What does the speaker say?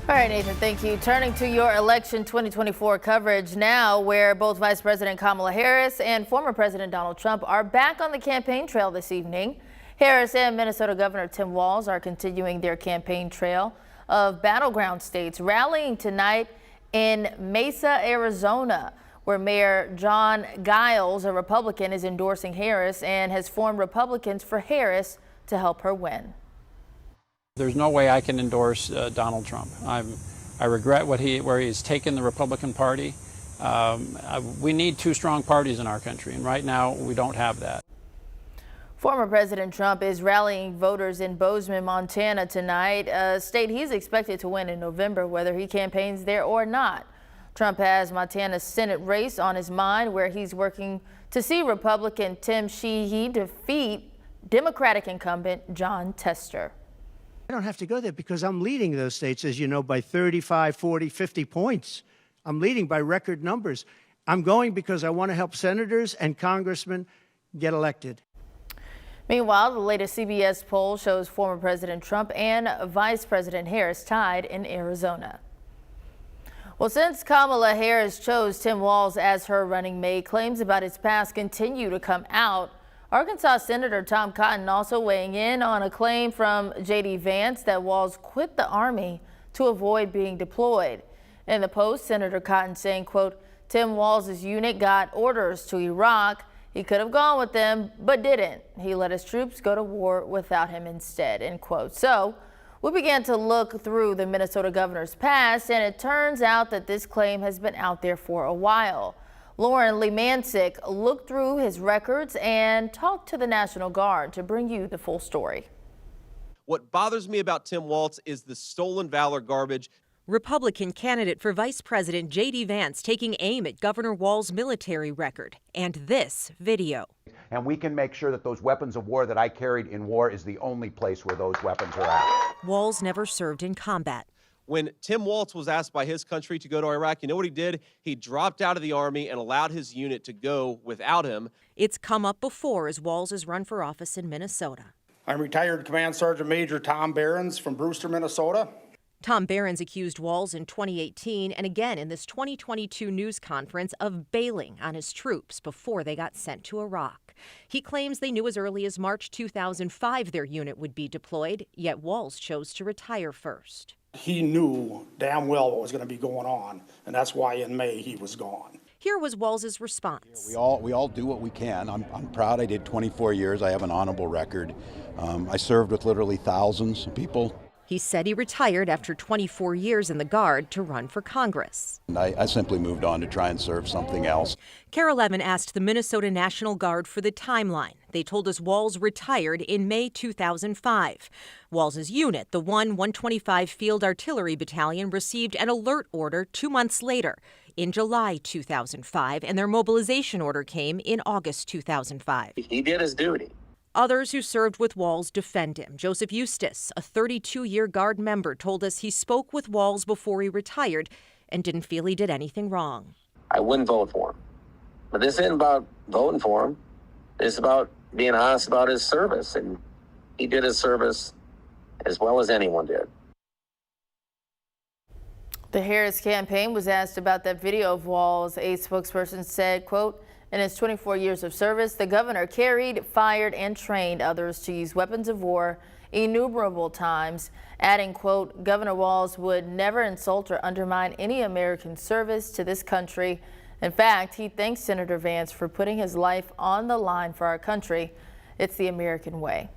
All right, Nathan, thank you. Turning to your election 2024 coverage now, where both Vice President Kamala Harris and former President Donald Trump are back on the campaign trail this evening. Harris and Minnesota Governor Tim Walz are continuing their campaign trail of battleground states, rallying tonight in Mesa, Arizona, where Mayor John Giles, a Republican, is endorsing Harris and has formed Republicans for Harris to help her win. There's no way I can endorse Donald Trump. I regret where he's taken the Republican Party. We need two strong parties in our country, and right now we don't have that. Former President Trump is rallying voters in Bozeman, Montana tonight, a state he's expected to win in November, whether he campaigns there or not. Trump has Montana's Senate race on his mind, where he's working to see Republican Tim Sheehy defeat Democratic incumbent John Tester. I don't have to go there because I'm leading those states, as you know, by 35, 40, 50 points. I'm leading by record numbers. I'm going because I want to help senators and congressmen get elected. Meanwhile, the latest CBS poll shows former President Trump and Vice President Harris tied in Arizona. Well, since Kamala Harris chose Tim Walz as her running mate, claims about his past continue to come out. Arkansas Senator Tom Cotton also weighing in on a claim from J.D. Vance that Walz quit the Army to avoid being deployed. In the Post, Senator Cotton saying, quote, Tim Walz's unit got orders to Iraq. He could have gone with them, but didn't. He let his troops go to war without him instead, end quote. So we began to look through the Minnesota governor's past, and it turns out that this claim has been out there for a while. Lauren Lemancic looked through his records and talked to the National Guard to bring you the full story. What bothers me about Tim Walz is the stolen valor garbage. Republican candidate for Vice President J.D. Vance taking aim at Governor Walz's military record and this video. And we can make sure that those weapons of war that I carried in war is the only place where those weapons are at. Walz never served in combat. When Tim Walz was asked by his country to go to Iraq, you know what he did? He dropped out of the Army and allowed his unit to go without him. It's come up before as Walz has run for office in Minnesota. I'm retired Command Sergeant Major Tom Behrens from Brewster, Minnesota. Tom Behrens accused Walz in 2018 and again in this 2022 news conference of bailing on his troops before they got sent to Iraq. He claims they knew as early as March 2005 their unit would be deployed, yet Walz chose to retire first. He knew damn well what was going to be going on, and that's why in May he was gone. Here was Walz's response. We all do what we can. I'm proud I did 24 years. I have an honorable record. I served with literally thousands of people. He said he retired after 24 years in the Guard to run for Congress. And I simply moved on to try and serve something else. KARE 11 asked the Minnesota National Guard for the timeline. They told us Walz retired in May 2005. Walz's unit, the 125 Field Artillery Battalion, received an alert order 2 months later, in July 2005, and their mobilization order came in August 2005. He did his duty. Others who served with Walz defend him. Joseph Eustace, a 32-year Guard member, told us he spoke with Walz before he retired and didn't feel he did anything wrong. I wouldn't vote for him. But this isn't about voting for him. It's about being honest about his service, and he did his service as well as anyone did. The Harris campaign was asked about that video of Walz. A spokesperson said, quote, in his 24 years of service, the governor carried, fired, and trained others to use weapons of war innumerable times, adding, quote, Governor Walz would never insult or undermine any American service to this country. In fact, he thanks Senator Vance for putting his life on the line for our country. It's the American way.